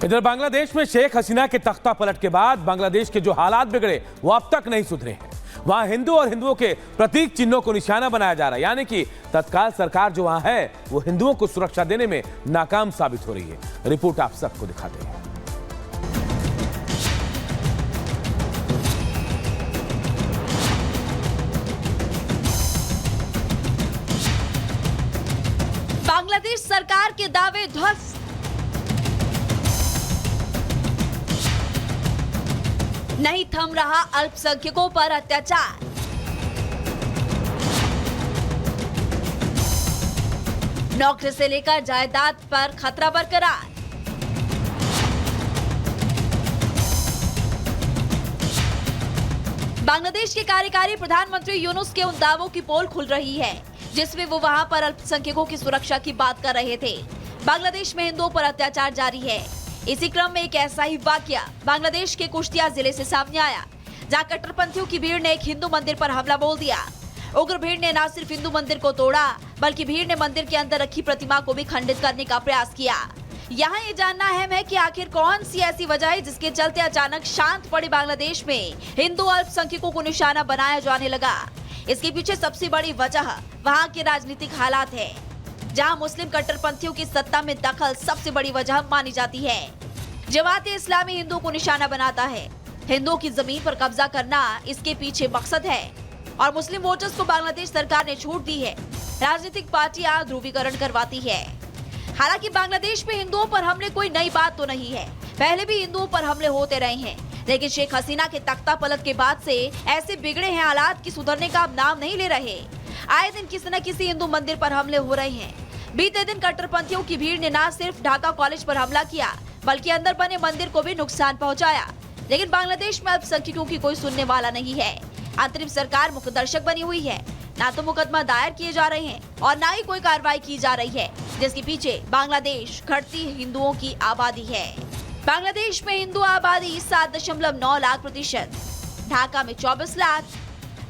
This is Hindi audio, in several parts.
इधर बांग्लादेश में शेख हसीना के तख्ता पलट के बाद बांग्लादेश के जो हालात बिगड़े वो अब तक नहीं सुधरे हैं। वहां हिंदू और हिंदुओं के प्रतीक चिन्हों को निशाना बनाया जा रहा है, यानी कि तत्काल सरकार जो वहां है वो हिंदुओं को सुरक्षा देने में नाकाम साबित हो रही है। रिपोर्ट आप सबको दिखाते हैं। बांग्लादेश सरकार के दावे ध्वस्त। नहीं थम रहा अल्पसंख्यकों पर अत्याचार। नौकरी से लेकर जायदाद पर खतरा बरकरार। बांग्लादेश के कार्यकारी प्रधानमंत्री यूनुस के उन दावों की पोल खुल रही है जिसमें वो वहां पर अल्पसंख्यकों की सुरक्षा की बात कर रहे थे। बांग्लादेश में हिंदुओं पर अत्याचार जारी है। इसी क्रम में एक ऐसा ही वाकया बांग्लादेश के कुश्तिया जिले से सामने आया, जहां कट्टरपंथियों की भीड़ ने एक हिंदू मंदिर पर हमला बोल दिया। उग्र भीड़ ने न सिर्फ हिंदू मंदिर को तोड़ा बल्कि भीड़ ने मंदिर के अंदर रखी प्रतिमा को भी खंडित करने का प्रयास किया। यहाँ ये जानना अहम है कि आखिर कौन सी ऐसी वजह है जिसके चलते अचानक शांत पड़े बांग्लादेश में हिंदू अल्पसंख्यकों को निशाना बनाया जाने लगा। इसके पीछे सबसे बड़ी वजह वहाँ के राजनीतिक हालात है, जहाँ मुस्लिम कट्टरपंथियों की सत्ता में दखल सबसे बड़ी वजह मानी जाती है। जमात-ए-इस्लामी हिंदुओं को निशाना बनाता है। हिंदुओं की जमीन पर कब्जा करना इसके पीछे मकसद है और मुस्लिम वोटर्स को बांग्लादेश सरकार ने छूट दी है। राजनीतिक पार्टियां ध्रुवीकरण करवाती है। हालांकि बांग्लादेश में हिंदुओं पर हमले कोई नई बात तो नहीं है, पहले भी हिंदुओं पर हमले होते रहे हैं, लेकिन शेख हसीना के तख्ता पलट के बाद से ऐसे बिगड़े हैं हालात कि सुधरने का अब नाम नहीं ले रहे। आए दिन किसी न किसी हिंदू मंदिर पर हमले हो रहे हैं। बीते दिन कट्टरपंथियों की भीड़ ने न सिर्फ ढाका कॉलेज पर हमला किया बल्कि अंदर बने मंदिर को भी नुकसान पहुंचाया। लेकिन बांग्लादेश में अल्पसंख्यकों की कोई सुनने वाला नहीं है। अंतरिम सरकार मुखदर्शक बनी हुई है, ना तो मुकदमा दायर किए जा रहे हैं और ना ही कोई कार्रवाई की जा रही है, जिसके पीछे बांग्लादेश घटती हिंदुओं की आबादी है। बांग्लादेश में हिंदू आबादी 7.9 लाख %, ढाका में 24 लाख,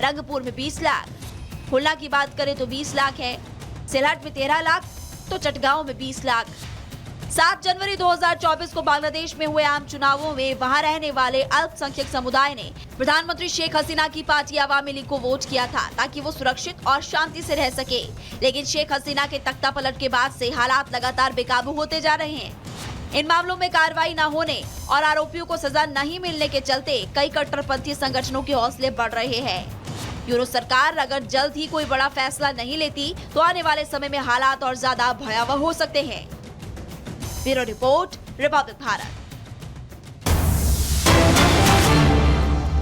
रंगपुर में 20 लाख, खुलना की बात करें तो 20 लाख है, सिलहट में 13 लाख तो चटगांव में 20 लाख। 7 जनवरी 2024 को बांग्लादेश में हुए आम चुनावों में वहां रहने वाले अल्पसंख्यक समुदाय ने प्रधानमंत्री शेख हसीना की पार्टी अवामी लीग को वोट किया था ताकि वो सुरक्षित और शांति से रह सके। लेकिन शेख हसीना के तख्ता पलट के बाद से हालात लगातार बेकाबू होते जा रहे हैं। इन मामलों में कार्रवाई न होने और आरोपियों को सजा नहीं मिलने के चलते कई कट्टरपंथी संगठनों के हौसले बढ़ रहे हैं। यूनुस सरकार अगर जल्द ही कोई बड़ा फैसला नहीं लेती तो आने वाले समय में हालात और ज्यादा भयावह हो सकते हैं। Bureau report, Republic Bharat.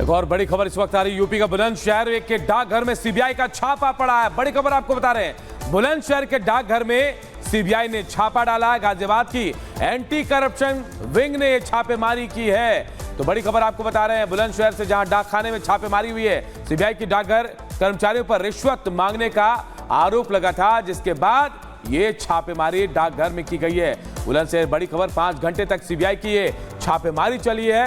एक और बड़ी खबर इस वक्त आ रही, यूपी का बुलंदशहर के डाकघर में सीबीआई का छापा पड़ा है। बड़ी खबर आपको बता रहे हैं, बुलंदशहर के डाकघर में सीबीआई ने छापा डाला है। गाजियाबाद की एंटी करप्शन विंग ने छापेमारी की है। तो बड़ी खबर आपको बता रहे हैं, बुलंदशहर से जहां डाकखाने में छापेमारी हुई है, सीबीआई की डाकघर कर्मचारियों पर रिश्वत मांगने का आरोप लगा था, जिसके बाद ये छापेमारी डाकघर में की गई है। बुलंदशहर बड़ी खबर, 5 घंटे तक सीबीआई की ये छापेमारी चली है।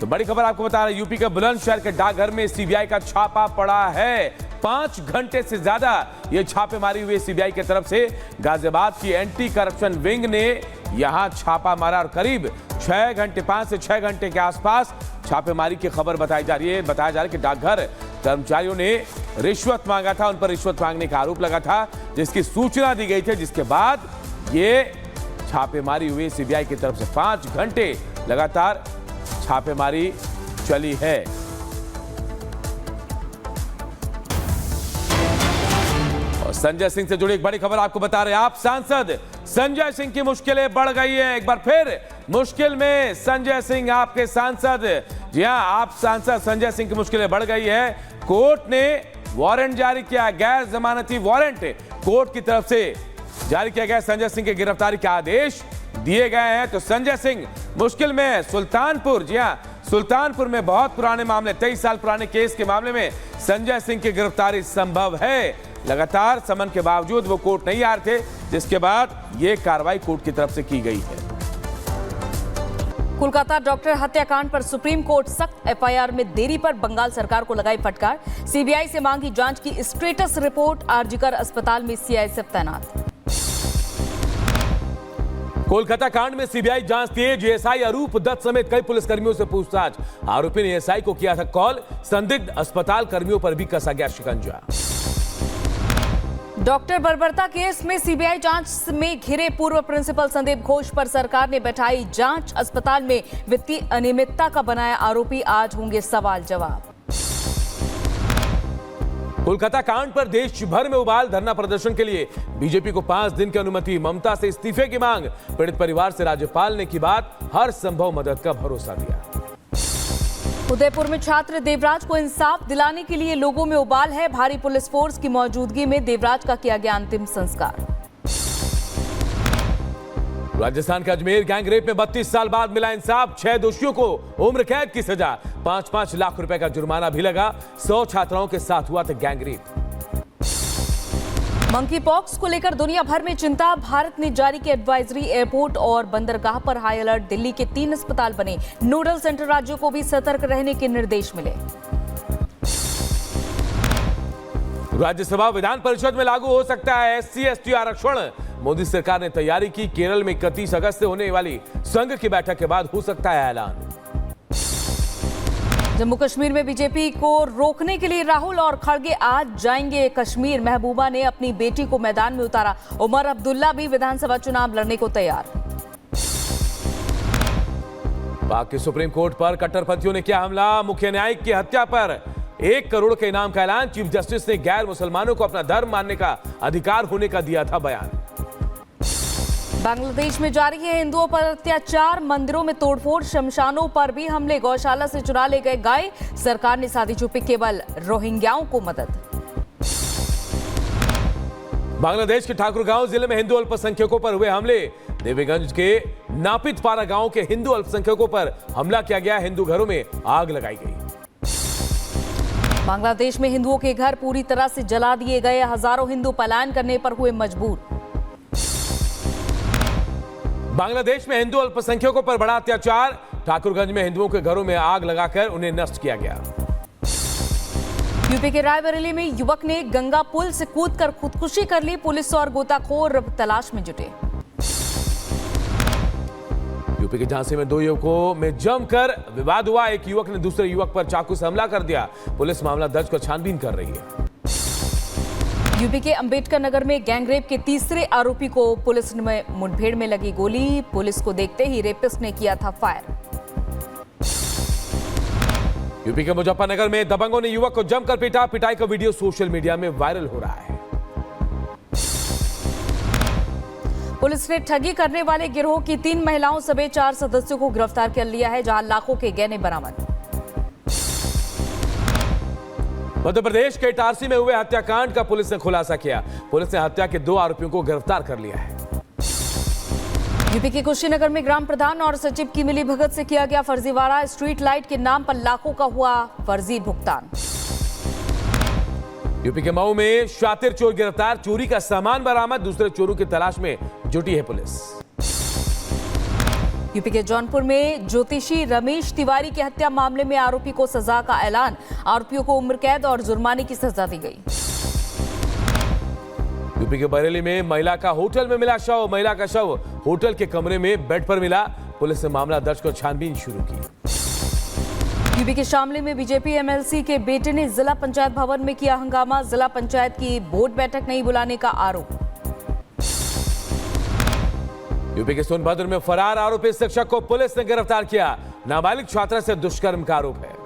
तो बड़ी खबर आपको बता रहे हैं, यूपी के बुलंदशहर के डाकघर में सीबीआई का छापा पड़ा है। 5 घंटे से ज्यादा ये छापेमारी हुई सीबीआई की तरफ से। गाजियाबाद की एंटी करप्शन विंग ने यहां छापा मारा और करीब 6 घंटे, 5 से 6 घंटे के आसपास छापेमारी की खबर बताई जा रही है। बताया जा रहा है कि डाकघर कर्मचारियों ने रिश्वत मांगा था, उन पर रिश्वत मांगने का आरोप लगा था, जिसकी सूचना दी गई थी, जिसके बाद ये छापेमारी हुई सीबीआई की तरफ से। 5 घंटे लगातार छापेमारी चली है। और संजय सिंह से जुड़ी एक बड़ी खबर आपको बता रहे हैं, आप सांसद संजय सिंह की मुश्किलें बढ़ गई हैं। एक बार फिर मुश्किल में संजय सिंह, आपके सांसद। जी हां, आप सांसद संजय सिंह की मुश्किलें बढ़ गई है। कोर्ट ने वारंट जारी किया, गैर जमानती वारंट कोर्ट की तरफ से जारी किया गया। संजय सिंह की गिरफ्तारी के आदेश दिए गए हैं। तो संजय सिंह मुश्किल में है। सुल्तानपुर, जी हां, सुल्तानपुर में बहुत पुराने मामले, 23 साल पुराने केस के मामले में संजय सिंह की गिरफ्तारी संभव है। लगातार समन के बावजूद वो कोर्ट नहीं आ रहे थे, जिसके बाद ये कार्रवाई कोर्ट की तरफ से की गई है। कोलकाता डॉक्टर हत्याकांड पर सुप्रीम कोर्ट सख्त एफआईआर में देरी पर बंगाल सरकार को लगाई फटकार। सीबीआई से मांगी जांच की स्टेटस रिपोर्ट। आरजीकर अस्पताल में सीआईएसएफ तैनात। कोलकाता कांड में सीबीआई जांच तेज, एएसआई अरूप दत्त समेत कई पुलिसकर्मियों से पूछताछ। आरोपी ने एएसआई को किया था कॉल, संदिग्ध अस्पताल कर्मियों पर भी कसा गया शिकंजा। डॉक्टर बर्बरता केस में सीबीआई जांच में घिरे पूर्व प्रिंसिपल संदीप घोष पर सरकार ने बैठाई जांच। अस्पताल में वित्तीय अनियमितता का बनाया आरोपी, आज होंगे सवाल जवाब। कोलकाता कांड पर देश भर में उबाल, धरना प्रदर्शन के लिए बीजेपी को 5 दिन की अनुमति, ममता से इस्तीफे की मांग। पीड़ित परिवार से राज्यपाल ने की बात, हर संभव मदद का भरोसा दिया। उदयपुर में छात्र देवराज को इंसाफ दिलाने के लिए लोगों में उबाल है। भारी पुलिस फोर्स की मौजूदगी में देवराज का किया गया अंतिम संस्कार। राजस्थान के अजमेर गैंग रेप में 32 साल बाद मिला इंसाफ। 6 दोषियों को उम्र कैद की सजा, 5-5 लाख रुपए का जुर्माना भी लगा। 100 छात्राओं के साथ हुआ था गैंग रेप। मंकी पॉक्स को लेकर दुनिया भर में चिंता, भारत ने जारी की एडवाइजरी। एयरपोर्ट और बंदरगाह पर हाई अलर्ट, दिल्ली के 3 अस्पताल बने। नोडल सेंटर राज्यों को भी सतर्क रहने के निर्देश मिले। राज्यसभा विधान परिषद में लागू हो सकता है SC/ST आरक्षण। मोदी सरकार ने तैयारी की, केरल में 31 अगस्त से होने वाली संघ की बैठक के बाद हो सकता है ऐलान। जम्मू कश्मीर में बीजेपी को रोकने के लिए राहुल और खड़गे आज जाएंगे कश्मीर। महबूबा ने अपनी बेटी को मैदान में उतारा। उमर अब्दुल्ला भी विधानसभा चुनाव लड़ने को तैयार। पाक के सुप्रीम कोर्ट पर कट्टरपंथियों ने किया हमला, मुख्य न्यायिक की हत्या पर 1 करोड़ के इनाम का ऐलान। चीफ जस्टिस ने गैर मुसलमानों को अपना धर्म मानने का अधिकार होने का दिया था बयान। बांग्लादेश में जारी है हिंदुओं पर अत्याचार, मंदिरों में तोड़फोड़, शमशानों पर भी हमले, गौशाला से चुरा ले गए गाय। सरकार ने साधी चुप्पी, केवल रोहिंग्याओं को मदद। बांग्लादेश के ठाकुरगांव जिले में हिंदू अल्पसंख्यकों पर हुए हमले। देवीगंज के नापितपारा गांव के हिंदू अल्पसंख्यकों पर हमला किया गया, हिंदू घरों में आग लगाई गई। बांग्लादेश में हिंदुओं के घर पूरी तरह से जला दिए गए, हजारों हिंदू पलायन करने पर हुए मजबूर। बांग्लादेश में हिंदू अल्पसंख्यकों पर बड़ा अत्याचार, ठाकुरगंज में हिंदुओं के घरों में आग लगाकर उन्हें नष्ट किया गया। यूपी के रायबरेली में युवक ने गंगा पुल से कूदकर खुदकुशी कर ली, पुलिस और गोताखोर तलाश में जुटे। यूपी के झांसी में 2 युवकों में जमकर विवाद हुआ, एक युवक ने दूसरे युवक पर चाकू से हमला कर दिया। पुलिस मामला दर्ज कर छानबीन कर रही है। यूपी के अंबेडकर नगर में गैंगरेप के तीसरे आरोपी को पुलिस ने मुठभेड़ में लगी गोली, पुलिस को देखते ही रेपिस्ट ने किया था फायर। यूपी के मुजफ्फरनगर में दबंगों ने युवक को जमकर पीटा, पिटाई का वीडियो सोशल मीडिया में वायरल हो रहा है। पुलिस ने ठगी करने वाले गिरोह की 3 महिलाओं समेत 4 सदस्यों को गिरफ्तार कर लिया है, जहां लाखों के गहने बरामद। मध्य प्रदेश के इटारसी में हुए हत्याकांड का पुलिस ने खुलासा किया। पुलिस ने हत्या के 2 आरोपियों को गिरफ्तार कर लिया है। यूपी के कुशीनगर में ग्राम प्रधान और सचिव की मिलीभगत से किया गया फर्जीवाड़ा, स्ट्रीट लाइट के नाम पर लाखों का हुआ फर्जी भुगतान। यूपी के मऊ में शातिर चोर गिरफ्तार, चोरी का सामान बरामद, दूसरे चोरों की तलाश में जुटी है पुलिस। यूपी के जौनपुर में ज्योतिषी रमेश तिवारी की हत्या मामले में आरोपी को सजा का ऐलान, आरोपियों को उम्र कैद और जुर्माने की सजा दी गई। यूपी के बरेली में महिला का होटल में मिला शव, महिला का शव होटल के कमरे में बेड पर मिला, पुलिस ने मामला दर्ज कर छानबीन शुरू की। यूपी के शामली में बीजेपी एमएलसी के बेटे ने जिला पंचायत भवन में किया हंगामा, जिला पंचायत की बोर्ड बैठक नहीं बुलाने का आरोप। यूपी के सोनभद्र में फरार आरोपी शिक्षक को पुलिस ने गिरफ्तार किया, नाबालिग छात्रा से दुष्कर्म का आरोप है।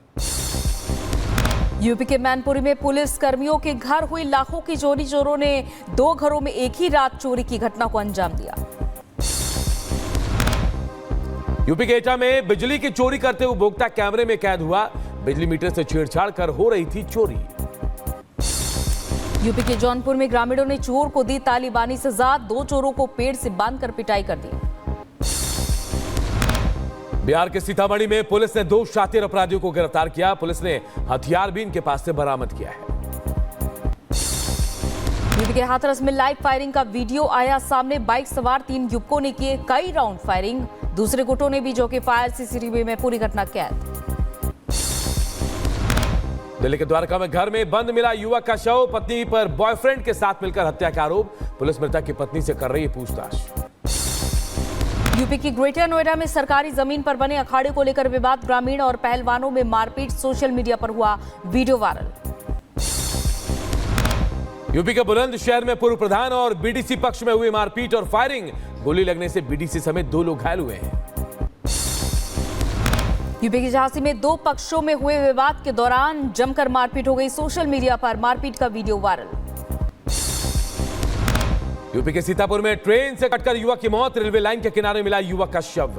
यूपी के मैनपुरी में पुलिस कर्मियों के घर हुई लाखों की चोरी, चोरों ने 2 घरों में एक ही रात चोरी की घटना को अंजाम दिया। यूपी के एटा में बिजली की चोरी करते हुए उपभोक्ता कैमरे में कैद हुआ, बिजली मीटर से छेड़छाड़ कर हो रही थी चोरी। यूपी के जौनपुर में ग्रामीणों ने चोर को दी तालिबानी सजा, 2 चोरों को पेड़ से बांधकर पिटाई कर दी। बिहार के सीतामढ़ी में पुलिस ने 2 शातिर अपराधियों को गिरफ्तार किया, पुलिस ने हथियार भी इनके पास से बरामद किया है। यूपी के हाथरस में लाइव फायरिंग का वीडियो आया सामने, बाइक सवार 3 युवकों ने किए कई राउंड फायरिंग, दूसरे गुटों ने भी जोके फायर, सीसीटीवी में पूरी घटना कैद। दिल्ली के द्वारका में घर में बंद मिला युवक का शव, पत्नी पर बॉयफ्रेंड के साथ मिलकर हत्या का आरोप, पुलिस मृतक की पत्नी से कर रही है पूछताछ। यूपी की ग्रेटर नोएडा में सरकारी जमीन पर बने अखाड़े को लेकर विवाद, ग्रामीण और पहलवानों में मारपीट, सोशल मीडिया पर हुआ वीडियो वायरल। यूपी के बुलंदशहर में पूर्व प्रधान और बीडीसी पक्ष में हुई मारपीट और फायरिंग, गोली लगने से बीडीसी समेत 2 लोग घायल हुए हैं। यूपी की झांसी में 2 पक्षों में हुए विवाद के दौरान जमकर मारपीट हो गई, सोशल मीडिया पर मारपीट का वीडियो वायरल। यूपी के सीतापुर में ट्रेन से कटकर युवक की मौत, रेलवे लाइन के किनारे मिला युवक का शव।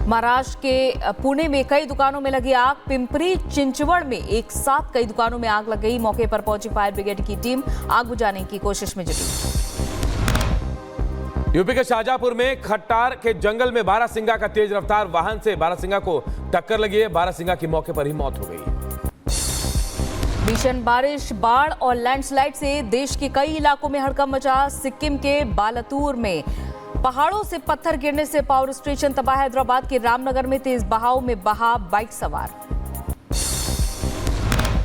महाराष्ट्र के पुणे में कई दुकानों में लगी आग, पिंपरी चिंचवड़ में एक साथ कई दुकानों में आग लग गई, मौके पर पहुंची फायर ब्रिगेड की टीम आग बुझाने की कोशिश में जुटी। यूपी के शाहजहांपुर में खट्टार के जंगल में बारहसिंगा का तेज रफ्तार वाहन से बारहसिंगा को टक्कर लगी है, बारहसिंगा की मौके पर ही मौत हो गई। भीषण बारिश, बाढ़ और लैंडस्लाइड से देश के कई इलाकों में हड़कंप मचा, सिक्किम के बालातूर में पहाड़ों से पत्थर गिरने से पावर स्टेशन तबाह, हैदराबाद के रामनगर में तेज बहाव में बहा बाइक सवार।